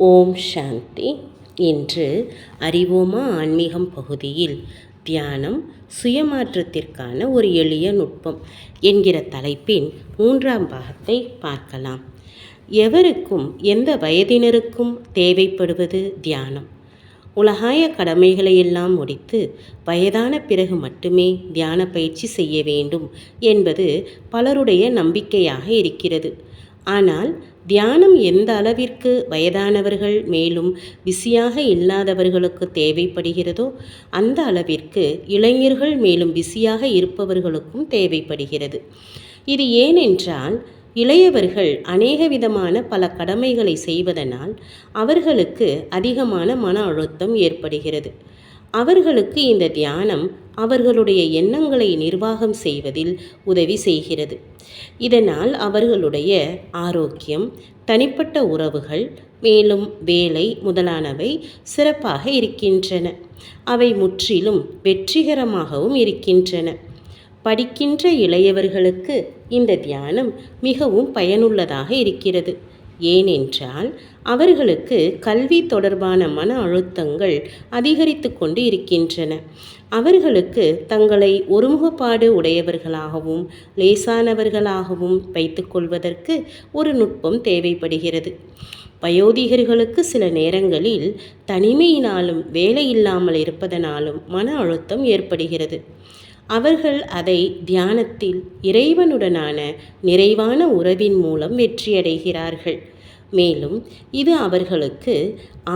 ஓம் சாந்தி. இன்று அறிவோமா ஆன்மீகம் பகுதியில் தியானம் சுயமாற்றத்திற்கான ஒரு எளிய நுட்பம் என்கிற தலைப்பின் 3ஆம் பாகத்தை பார்க்கலாம். எவருக்கும் எந்த வயதினருக்கும் தேவைப்படுவது தியானம். உலகாய கடமைகளையெல்லாம் முடித்து வயதான பிறகு மட்டுமே தியான பயிற்சி செய்ய வேண்டும் என்பது பலருடைய நம்பிக்கையாக இருக்கிறது. ஆனால் தியானம் எந்த அளவிற்கு வயதானவர்கள் மேலும் பிஸியாக இல்லாதவர்களுக்கு தேவைப்படுகிறதோ அந்த அளவிற்கு இளைஞர்கள் மேலும் பிஸியாக இருப்பவர்களுக்கும் தேவைப்படுகிறது. இது ஏனென்றால் இளையவர்கள் அநேக விதமான பல கடமைகளை செய்வதனால் அவர்களுக்கு அதிகமான மன அழுத்தம் ஏற்படுகிறது. அவர்களுக்கு இந்த தியானம் அவர்களுடைய எண்ணங்களை நிர்வாகம் செய்வதில் உதவி செய்கிறது. இதனால் அவர்களுடைய ஆரோக்கியம், தனிப்பட்ட உறவுகள், மேலும் வேலை முதலானவை சிறப்பாக இருக்கின்றன. அவை முற்றிலும் வெற்றிகரமாகவும் இருக்கின்றன. படிக்கின்ற இளையவர்களுக்கு இந்த தியானம் மிகவும் பயனுள்ளதாக இருக்கிறது. ஏனென்றால் அவர்களுக்கு கல்வி தொடர்பான மன அழுத்தங்கள் அதிகரித்து கொண்டு இருக்கின்றன. அவர்களுக்கு தங்களை ஒருமுகப்பாடு உடையவர்களாகவும் லேசானவர்களாகவும் வைத்துக்கொள்வதற்கு ஒரு நுட்பம் தேவைப்படுகிறது. வயோதிகர்களுக்கு சில நேரங்களில் தனிமையினாலும் வேலை இல்லாமல் இருப்பதனாலும் மன அழுத்தம் ஏற்படுகிறது. அவர்கள் அதை தியானத்தில் இறைவனுடனான நிறைவான உறவின் மூலம் வெற்றியடைகிறார்கள். மேலும் இது அவர்களுக்கு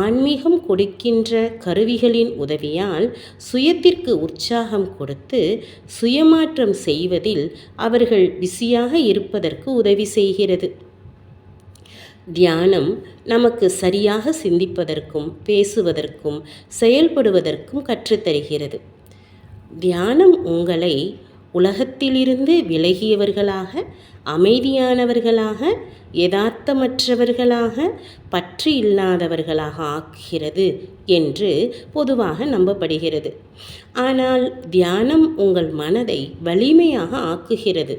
ஆன்மீகம் கொடுக்கின்ற கருவிகளின் உதவியால் சுயத்திற்கு உற்சாகம் கொடுத்து சுயமாற்றம் செய்வதில் அவர்கள் பிஸியாக இருப்பதற்கு உதவி செய்கிறது. தியானம் நமக்கு சரியாக சிந்திப்பதற்கும் பேசுவதற்கும் செயல்படுவதற்கும் கற்றுத்தருகிறது. தியானம் உங்களை உலகத்திலிருந்து விலகியவர்களாக, அமைதியானவர்களாக, யதார்த்தமற்றவர்களாக, பற்று இல்லாதவர்களாக ஆக்குகிறது என்று பொதுவாக நம்பப்படுகிறது. ஆனால் தியானம் உங்கள் மனதை வலிமையாக ஆக்குகிறது.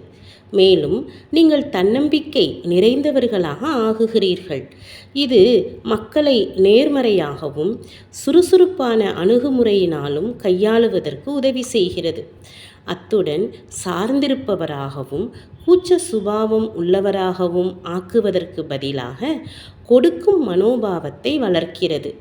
மேலும் நீங்கள் தன்னம்பிக்கை நிறைந்தவர்களாக ஆகுகிறீர்கள். இது மக்களை நேர்மறையாகவும் சுறுசுறுப்பான அணுகுமுறையினாலும் கையாளுவதற்கு உதவி செய்கிறது. அத்துடன் சார்ந்திருப்பவராகவும் கூச்ச சுபாவம் உள்ளவராகவும் ஆக்குவதற்கு பதிலாக கொடுக்கும் மனோபாவத்தை வளர்க்கிறது.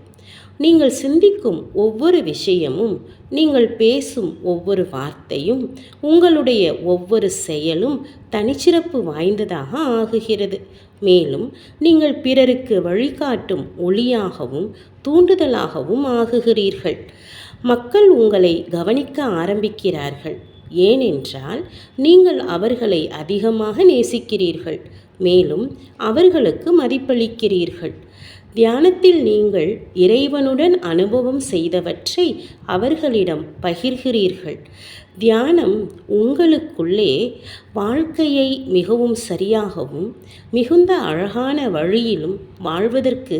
நீங்கள் சிந்திக்கும் ஒவ்வொரு விஷயமும், நீங்கள் பேசும் ஒவ்வொரு வார்த்தையும், உங்களுடைய ஒவ்வொரு செயலும் தனிச்சிறப்பு வாய்ந்ததாக ஆகுகிறது. மேலும் நீங்கள் பிறருக்கு வழிகாட்டும் ஒளியாகவும் தூண்டுதலாகவும் ஆகுகிறீர்கள். மக்கள் உங்களை கவனிக்க ஆரம்பிக்கிறார்கள். ஏனென்றால் நீங்கள் அவர்களை அதிகமாக நேசிக்கிறீர்கள். மேலும் அவர்களுக்கு மதிப்பளிக்கிறீர்கள். தியானத்தில் நீங்கள் இறைவனுடன் அனுபவம் செய்தவற்றை அவர்களிடம் பகிர்கிறீர்கள். தியானம் உங்களுக்குள்ளே வாழ்க்கையை மிகவும் சரியாகவும் மிகுந்த அழகான வழியிலும் வாழ்வதற்கு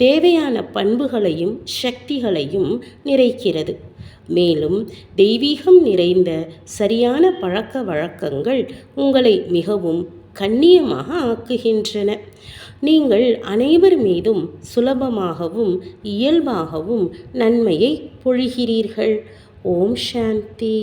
தேவையான பண்புகளையும் சக்திகளையும் நிறைக்கிறது. மேலும் தெய்வீகம் நிறைந்த சரியான பழக்க வழக்கங்கள் உங்களை மிகவும் கண்ணியமாக ஆக்குகின்றன. நீங்கள் அனைவர் மீதும் சுலபமாகவும் இயல்பாகவும் நன்மையை பொழிகிறீர்கள். ஓம் சாந்தி.